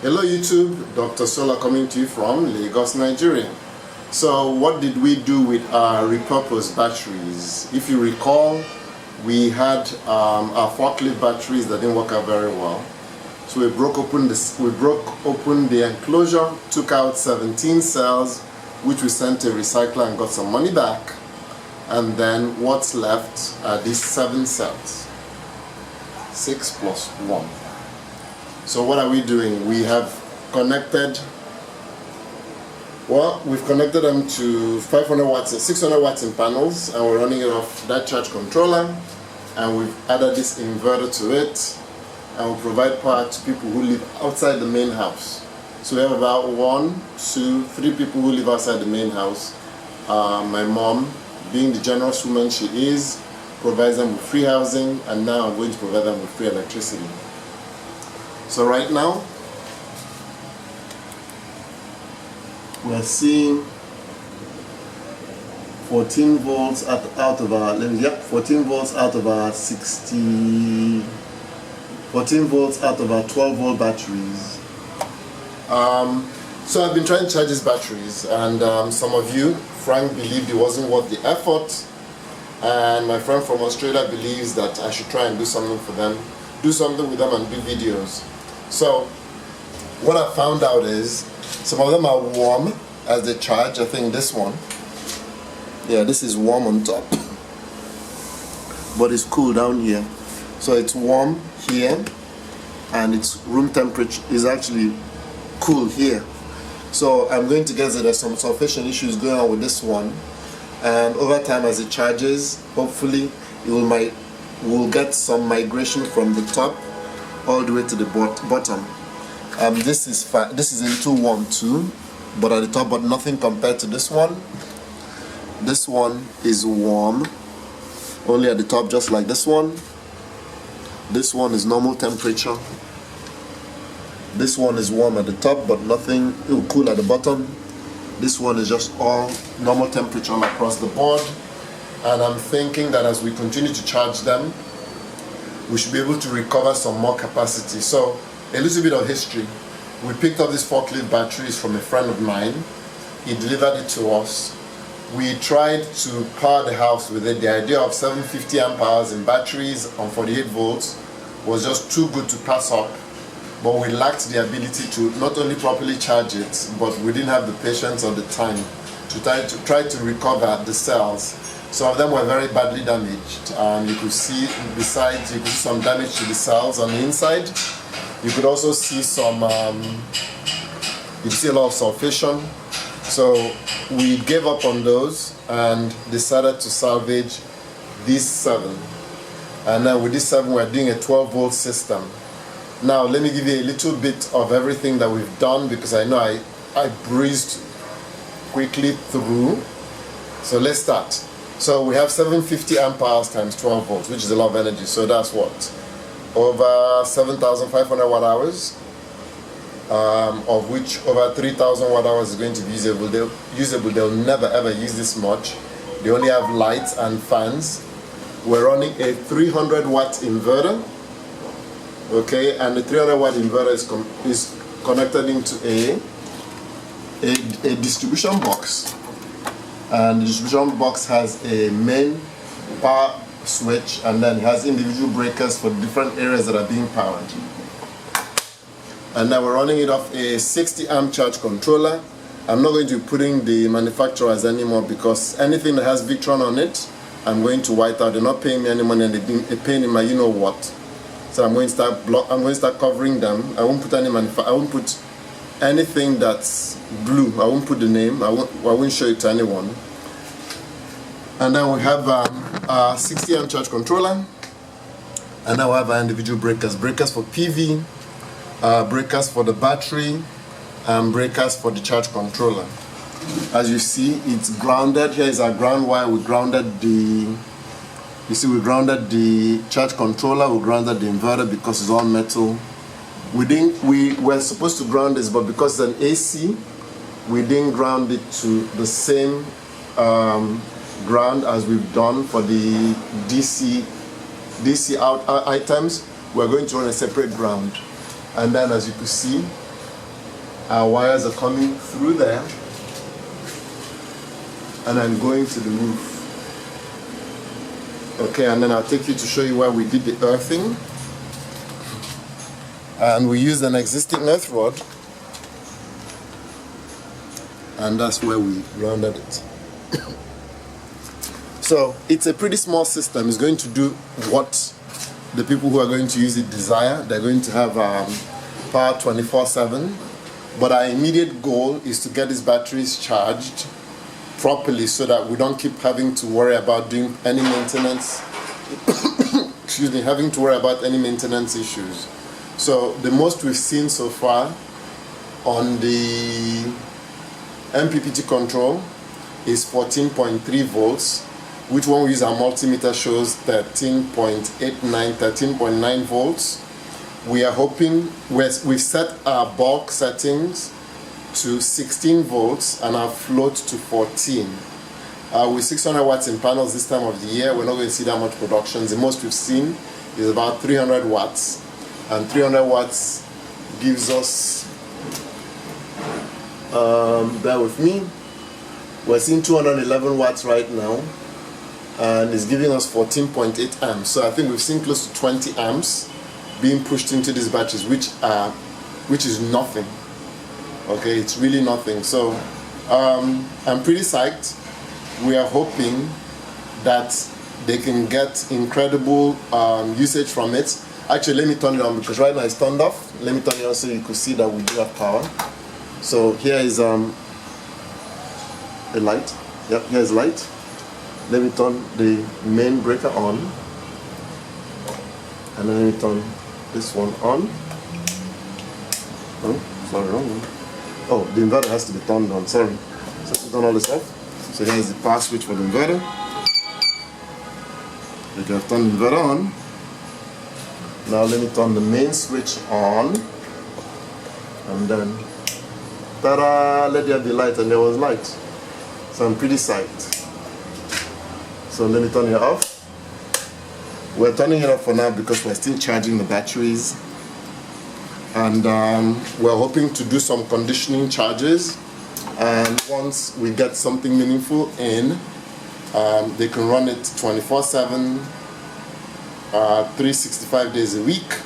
Hello YouTube, Dr. Sola coming to you from Lagos, Nigeria. So what did we do with our repurposed batteries? If you recall, we had our forklift batteries that didn't work out very well. So we broke open the enclosure, took out 17 cells, which we sent to a recycler and got some money back. And then what's left are these 7 cells. 6 plus 1. So what are we doing? We have connected, we've connected them to 500 watts and 600 watts in panels, and we're running it off that charge controller, and we've added this inverter to it, and we'll provide power to people who live outside the main house. So we have about 1, 2, 3 people who live outside the main house. My mom, being the generous woman she is, provides them with free housing, and now I'm going to provide them with free electricity. So right now, we're seeing 14 volts out of our 14 volts out of our 14 volts out of our 12 volt batteries. So I've been trying to charge these batteries, and some of you, Frank, believed it wasn't worth the effort, and my friend from Australia believes that I should try and do something for them, do something with them and do videos. So what I found out is some of them are warm as they charge. I think this one, yeah, this is warm on top, but it's cool down here. So it's warm here, and it's room temperature is actually cool here. So I'm going to guess that there's some sufficient issues going on with this one, and over time as it charges, hopefully we'll get some migration from the top all the way to the bottom. This is a little warm too, but at the top, but nothing compared to this one. This one is warm, only at the top, just like this one. This one is normal temperature. This one is warm at the top, but nothing, it will cool at the bottom. This one is just all normal temperature across the board. And I'm thinking that as we continue to charge them, we should be able to recover some more capacity. So a little bit of history. We picked up these forklift batteries from a friend of mine. He delivered it to us. We tried to power the house with it. The idea of 750 amp hours in batteries on 48 volts was just too good to pass up. But we lacked the ability to not only properly charge it, but we didn't have the patience or the time to try to recover the cells. Some of them were very badly damaged. You could see, besides, you could see some damage to the cells on the inside. You could also see some, you see a lot of sulfation. So we gave up on those and decided to salvage these 7. And now with these 7, we're doing a 12 volt system. Now let me give you a little bit of everything that we've done, because I know I breezed quickly through. So let's start. So we have 750 amp hours times 12 volts, which is a lot of energy. So that's what? Over 7,500 watt hours, of which over 3,000 watt hours is going to be usable. They'll never ever use this much. They only have lights and fans. We're running a 300 watt inverter. Okay, and the 300 watt inverter is connected into a distribution box. And the distribution box has a main power switch, and then it has individual breakers for different areas that are being powered. And now we're running it off a 60 amp charge controller. I'm not going to be putting the manufacturers anymore, because anything that has Victron on it, I'm going to white out. They're not paying me any money, and they're paying in my you know what. So I'm going to start covering them. I won't put I won't put anything that's blue. I won't put the name. I won't show it to anyone. And then we have a 60 amp charge controller, and now we have our individual breakers for PV, breakers for the battery, and breakers for the charge controller. As you see, it's grounded. Here is our ground wire. We grounded the charge controller, we grounded the inverter because it's all metal. We were supposed to ground this, but because it's an AC, we didn't ground it to the same ground as we've done for the DC out items. We're going to run a separate ground. And then as you can see, Our wires are coming through there and then going to the roof. Okay, and then I'll take you to show you where we did the earthing. And we used an existing earth rod, and that's where we rounded it. So it's a pretty small system. It's going to do what the people who are going to use it desire. They're going to have power 24/7, but our immediate goal is to get these batteries charged properly so that we don't keep having to worry about doing any maintenance excuse me, having to worry about any maintenance issues. So the most we've seen so far on the MPPT control is 14.3 volts, which when we use our multimeter shows 13.9 volts. We are hoping, we've set our bulk settings to 16 volts and our float to 14. With 600 watts in panels this time of the year, we're not going to see that much production. The most we've seen is about 300 watts. And 300 watts gives us, bear with me, we're seeing 211 watts right now, and it's giving us 14.8 amps. So I think we've seen close to 20 amps being pushed into these batteries, which is nothing. Okay, it's really nothing. So I'm pretty psyched. We are hoping that they can get incredible usage from it. Actually, let me turn it on because right now it's turned off. Let me turn it on so you can see that we do have power. So here is a light. Yep, here's light. Let me turn the main breaker on. And then let me turn this one on. Oh, sorry, wrong one. Oh, the inverter has to be turned on, sorry. So let me turn all this off. So here's the power switch for the inverter. You can turn the inverter on. Now let me turn the main switch on. And then, ta-da! Let there be light, and there was light. So I'm pretty psyched. So let me turn it off. We're turning it off for now because we're still charging the batteries. And we're hoping to do some conditioning charges. And once we get something meaningful in, they can run it 24/7, 365 days a week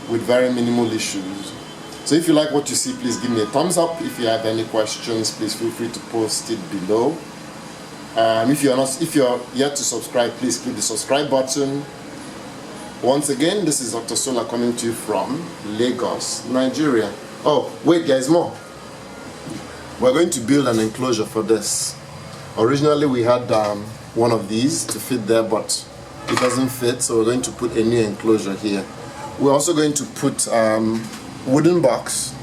with very minimal issues. So if you like what you see, please give me a thumbs up. If you have any questions, please feel free to post it below. If you're yet to subscribe, please click the subscribe button. Once again, this is Dr. Sola coming to you from Lagos, Nigeria. Oh, wait, there's more. We're going to build an enclosure for this. Originally, we had one of these to fit there, but it doesn't fit, so we're going to put a new enclosure here. We're also going to put wooden box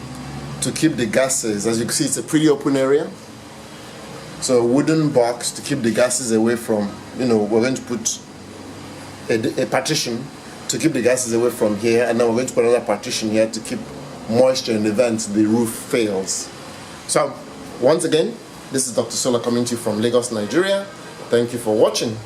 to keep the gases. As you can see, it's a pretty open area. So a wooden box to keep the gases away from, we're going to put a partition to keep the gases away from here, and then we're going to put another partition here to keep moisture in the event the roof fails. So once again, this is Dr. Sola coming to you from Lagos, Nigeria. Thank you for watching.